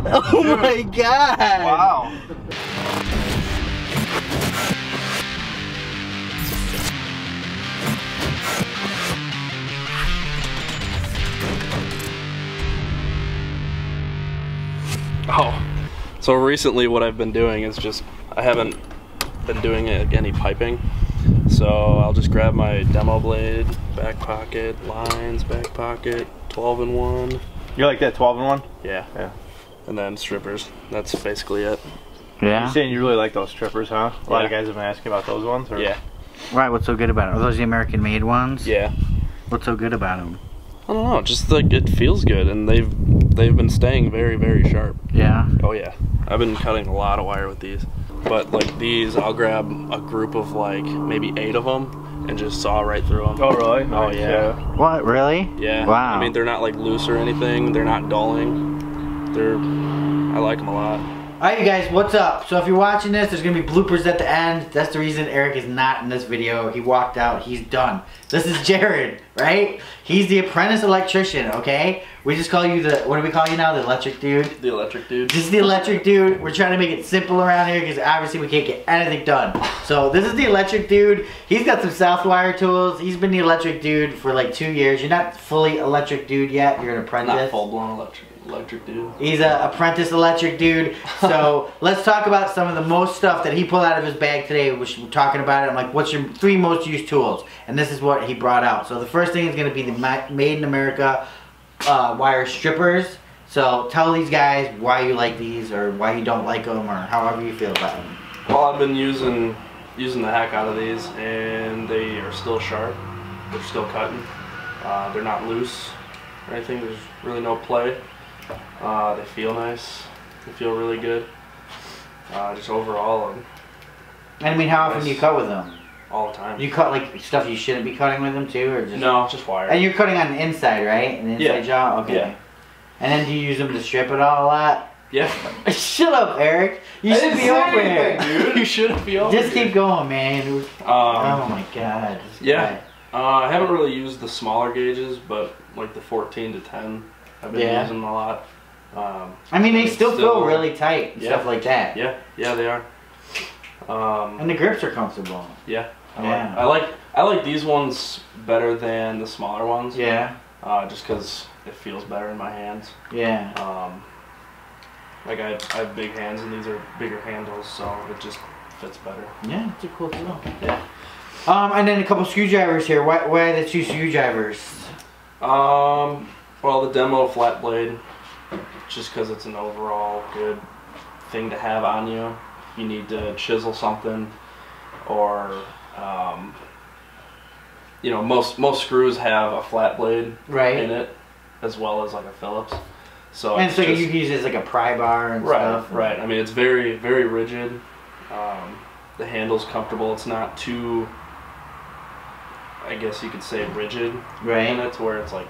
Oh my god! Wow. Oh, so recently what I've been doing is just, I haven't been doing any piping. So I'll just grab my demo blade, back pocket, lines, back pocket, 12-in-1. You like that 12-in-1? Yeah. Yeah. And then strippers. That's basically it. Yeah? You're saying you really like those strippers, huh? A lot of Yeah. guys have been asking about those ones? Or? Yeah. Right, what's so good about it? Are those the American made ones? Yeah. What's so good about them? I don't know, just like it feels good, and they've been staying very, very sharp. Yeah? Oh yeah. I've been cutting a lot of wire with these. But like these, I'll grab a group of like maybe 8 of them and just saw right through them. Oh really? Oh yeah. What, really? Yeah. Wow. I mean, they're not like loose or anything. They're not dulling. I like them a lot. Alright you guys, what's up? So if you're watching this, there's going to be bloopers at the end. That's the reason Eric is not in this video. He walked out. He's done. This is Jarod, right? He's the apprentice electrician, okay? We just call you the, what do we call you now? The electric dude? The electric dude. This is the electric dude. We're trying to make it simple around here because obviously we can't get anything done. So this is the electric dude. He's got some Southwire tools. He's been the electric dude for like 2 years. You're not fully electric dude yet. You're an apprentice. Not full-blown electric dude. He's an apprentice electric dude. So let's talk about some of the most stuff that he pulled out of his bag today. Which we're talking about it. I'm like, what's your 3 most used tools? And this is what he brought out. So the first thing is going to be the Made in America wire strippers. So tell these guys why you like these, or why you don't like them, or however you feel about them. Well, I've been using the heck out of these, and they are still sharp. They're still cutting. They're not loose or anything. There's really no play. They feel nice. They feel really good. Just overall, And I mean, how often do you cut with them? all the time. You cut like stuff you shouldn't be cutting with them too, or just? No, just wire. And you're cutting on the inside, right? And the inside jaw? Okay. Yeah. And then do you use them to strip it all a lot? Yeah. Shut up, Eric. You should be over here. Dude. You shouldn't be over Just keep going, man. Oh my god. Yeah. I haven't really used the smaller gauges, but like the 14 to 10, I've been using a lot. I mean, they still feel really tight and stuff like that. Yeah, yeah, they are. And the grips are comfortable. Yeah. I like these ones better than the smaller ones. Yeah. Just because it feels better in my hands. Yeah. Like I have big hands, and these are bigger handles, so it just fits better. Yeah, it's a cool tool. Yeah. And then a couple screwdrivers here. Why the 2 screwdrivers? Well, the demo flat blade, just because it's an overall good thing to have on you. You need to chisel something, or you know, most screws have a flat blade in it, as well as like a Phillips. So and so you can use it as like a pry bar and stuff. Right. I mean, it's very, very rigid. The handle's comfortable. It's not too, I guess you could say, rigid. Right. In it, to where it's like,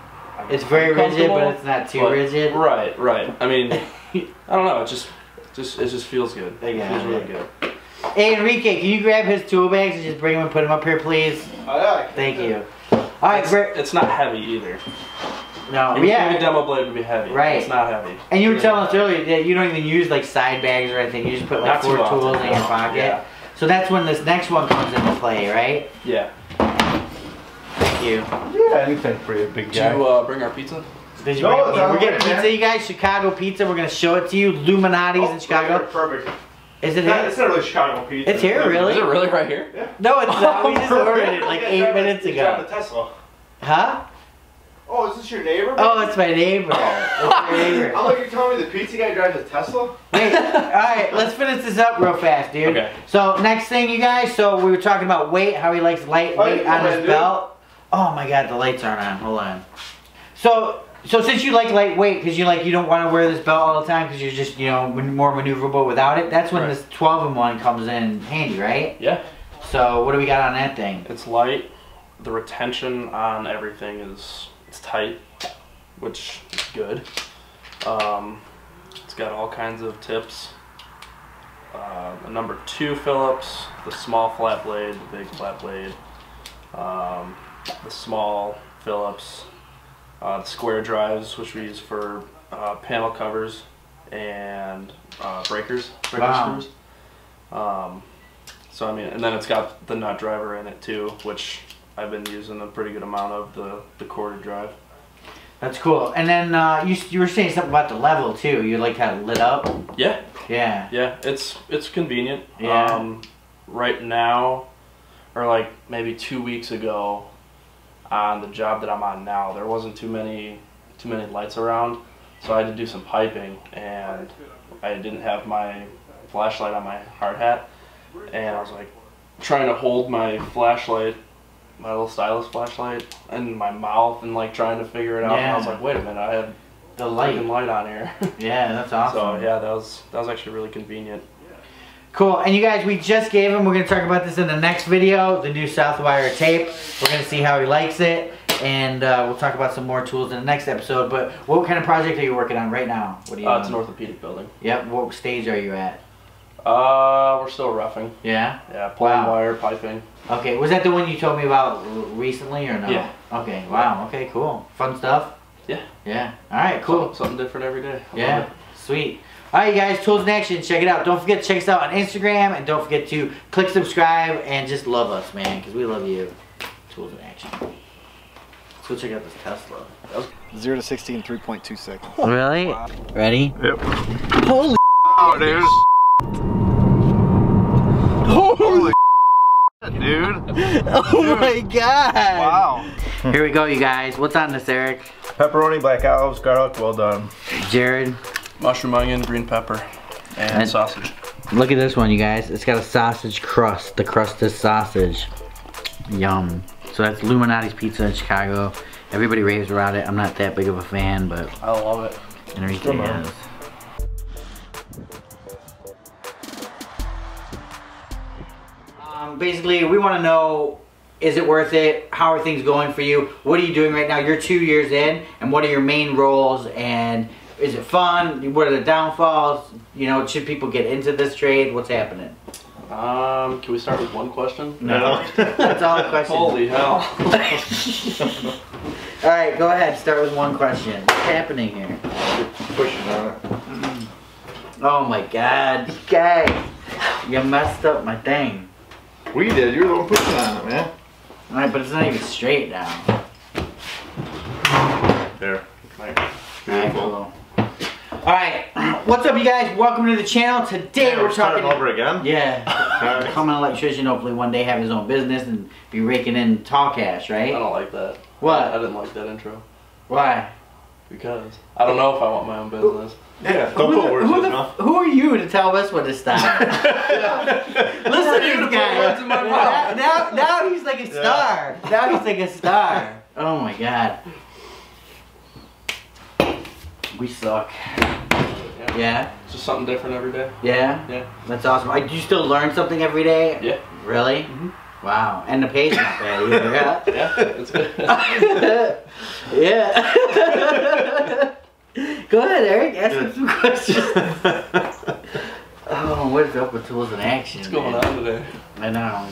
it's very rigid, but it's not too rigid. Right. I mean, I don't know. It just feels good. It feels really good. Hey Enrique, can you grab his tool bags and just bring them and put them up here, please? Oh yeah. Thank you. All right, it's not heavy either. No, you think a demo blade would be heavy. Right. It's not heavy. And you were telling us earlier that you don't even use like side bags or anything. You just put like 4 tools in your pocket. Yeah. So that's when this next one comes into play, right? Yeah. Thank you. Yeah, anything for you, big guy. Did you bring our pizza? Did you bring we're getting pizza, you guys. Chicago pizza. We're gonna show it to you. Illuminati's in Chicago. Perfect. Is it here? It's not really Chicago pizza. It's here, really? Is it really right here? Yeah. No, it's not. We just ordered it like 8 minutes ago. The Tesla. Huh? Oh, is this your neighbor? Oh, it's my neighbor. It's your neighbor. I'm like, you're telling me the pizza guy drives a Tesla? Wait, alright, let's finish this up real fast, dude. Okay. So, next thing, you guys, so we were talking about weight, how he likes light weight on his belt. Oh my god, the lights aren't on. Hold on. So since you like lightweight, because you don't want to wear this belt all the time, because you're just, you know, more maneuverable without it, that's when this 12-in-1 comes in handy, right? Yeah. So, what do we got on that thing? It's light. The retention on everything is tight, which is good. It's got all kinds of tips. The number 2 Phillips, the small flat blade, the big flat blade, the small Phillips, the square drives, which we use for panel covers, and breaker Wow. screws. So I mean, and then it's got the nut driver in it too, which I've been using a pretty good amount of the corded drive. That's cool. And then you were saying something about the level too. You like how it lit up? Yeah. Yeah. Yeah, it's convenient. Yeah. Right now, or like maybe 2 weeks ago, on the job that I'm on now, there wasn't too many lights around, so I had to do some piping, and I didn't have my flashlight on my hard hat, and I was like trying to hold my flashlight, my little stylus flashlight, in my mouth and like trying to figure it out. And I was like, wait a minute, I had the light on here. Yeah, that's awesome. So yeah, that was actually really convenient. Cool. And you guys, we just gave him, we're going to talk about this in the next video, the new Southwire tape. We're going to see how he likes it, and we'll talk about some more tools in the next episode. But what kind of project are you working on right now? What are you It's an orthopedic building. Yep. What stage are you at? We're still roughing. Yeah? Yeah, pulling wire, piping. Okay. Was that the one you told me about recently or no? Yeah. Okay. Wow. Okay, cool. Fun stuff? Yeah. Yeah. All right, cool. Something different every day. Yeah. Sweet. Alright, you guys, Tools in Action, check it out. Don't forget to check us out on Instagram, and don't forget to click subscribe and just love us, man, because we love you. Tools in Action. Let's go check out this Tesla. 0 to 60 in 3.2 seconds. Really? Wow. Ready? Yep. Holy Wow, dude. Holy dude. Oh my god. Wow. Here we go, you guys. What's on this, Eric? Pepperoni, black olives, garlic, well done. Jarod? Mushroom, onion, green pepper, and sausage. Look at this one, you guys. It's got a sausage crust. The crust is sausage. Yum. So that's Illuminati's Pizza in Chicago. Everybody raves around it. I'm not that big of a fan, but I love it. Enrique is. Basically, we want to know, is it worth it? How are things going for you? What are you doing right now? You're 2 years in, and what are your main roles? And is it fun? What are the downfalls? You know, should people get into this trade? What's happening? Can we start with one question? No. That's all the questions. Holy hell. Alright, go ahead. Start with one question. What's happening here? Pushing on it. Oh my god. You guys, you messed up my thing. We did. You were the one pushing on it, man. Alright, but it's not even straight now. There. Alright, cool. Alright, what's up, you guys? Welcome to the channel. Today we're talking over again. Yeah. Become an electrician, hopefully one day have his own business and be raking in tall cash, right? I don't like that. What? I didn't like that intro. Why? Because I don't know if I want my own business. Yeah, don't put words in his mouth. Who are you to tell us when to stop? Listen to this guy. Words in my mouth. Now he's like a star. Now he's like a star. Oh my god. We suck. Yeah? Just something different every day. Yeah? Yeah. That's awesome. Do you still learn something every day? Yeah. Really? Mm-hmm. Wow. And the pay's not bad either. Yeah, it's good. Yeah. Go ahead, Eric. Ask him some questions. Oh, what is up with Tools in Action? What's going on today? I know.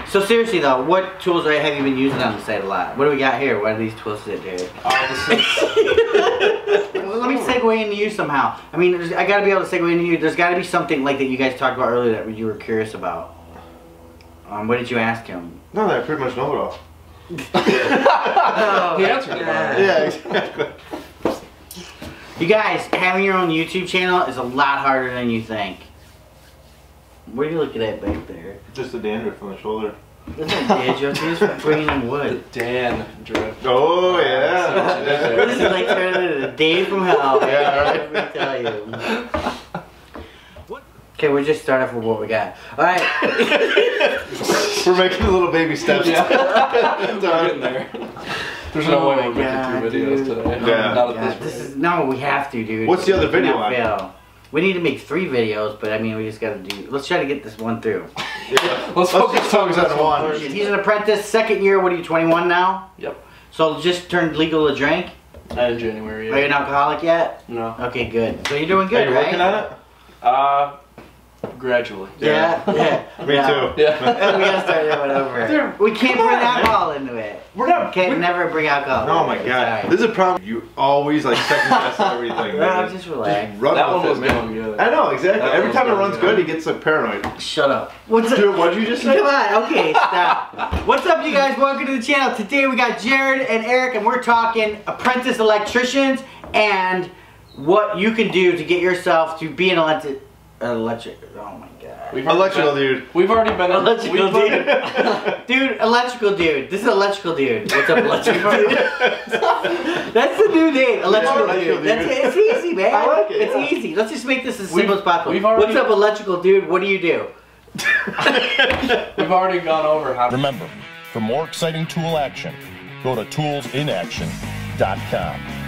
So seriously though, what tools have you been using on the site a lot? What do we got here? What are these tools sit here? Let me segue into you somehow. I mean, I gotta be able to segue into you. There's gotta be something like that you guys talked about earlier that you were curious about. What did you ask him? No, I pretty much know it all. Oh, he answered it. Yeah, exactly. You guys, having your own YouTube channel is a lot harder than you think. What are you looking at back there? Just a dandruff on the shoulder. That's not dandruff, it's from bringing in wood. Dan drip. Oh, yeah. This is like turning into a day from hell. Yeah, right? Let me tell you. Okay, we'll just start off with what we got. Alright. We're making little baby steps. Yeah. We're getting there. There's no way we're making 2 videos today. Yeah. Not at this rate. No, we have to, dude. What's the other video Cannot on? fail. We need to make 3 videos, but I mean, we just gotta do. Let's try to get this one through. Yeah. Let's just focus on one. He's an apprentice, 2nd year. What are you, 21 now? Yep. So just turned legal to drink? In January, Are you an alcoholic yet? No. Okay, good. So you're doing good, Are you right? working on it? Gradually. Yeah. Me too. Yeah. We gotta start that one over. We can't bring alcohol into it. We're not. Can't never bring alcohol. Oh my god. This is a problem. You always like second guess everything. No, just relax. Run That with one was it, man. going good. I know, exactly. That Every one time it was runs going good, he gets like paranoid. Shut up. What's up? Dude, what did you just say? Come on, okay, stop. What's up, you guys? Welcome to the channel. Today we got Jarod and Eric, and we're talking apprentice electricians and what you can do to get yourself to be an electric. Oh my god. Electrical dude. We've already been Electrical dude. Dude, electrical dude. This is electrical dude. What's up, electrical dude? That's the new name, electrical dude. That's it. It's easy, man. I like it. It's easy. Let's just make this as simple as possible. already- What's up, electrical dude? What do you do? We've already gone over how. Remember, for more exciting tool action, go to toolsinaction.com.